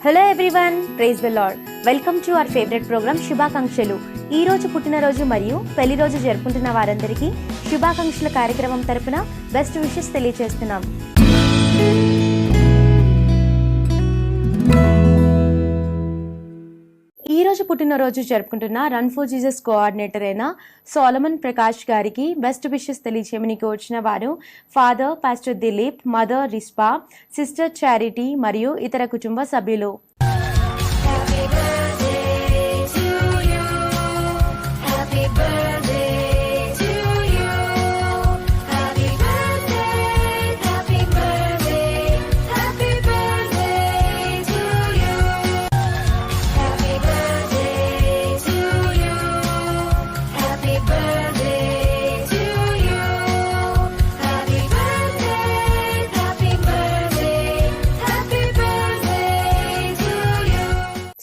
Hello everyone, praise the Lord. Welcome to our favourite programme శుభాకాంక్షలు. ఈ రోజు పుట్టినరోజు మరియు పెళ్లి రోజు జరుపుకుంటున్న వారందరికీ శుభాకాంక్షల కార్యక్రమం తరపున బెస్ట్ విషెస్ తెలియజేస్తున్నాం. ఈ రోజు పుట్టినరోజు జరుపుకుంటున్న రన్ ఫర్ జీసస్ కోఆర్డినేటర్ అయిన సోలమన్ ప్రకాష్ గారికి బెస్ట్ విషెస్ తెలియచేయమని వచ్చిన వారు father pastor Dilip, mother Rizpah, sister charity మరియు ఇతర కుటుంబ సభ్యులు.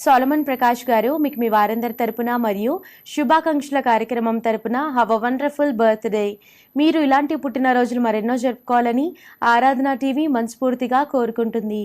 సోలమన్ ప్రకాష్ గారు, మీకు మీ వారందరి తరపున మరియు శుభాకాంక్షల కార్యక్రమం తరపున హ్యావ్ అ వండర్ఫుల్ బర్త్డే. మీరు ఇలాంటి పుట్టినరోజులు మరెన్నో జరుపుకోవాలని ఆరాధన టీవీ మనస్ఫూర్తిగా కోరుకుంటుంది.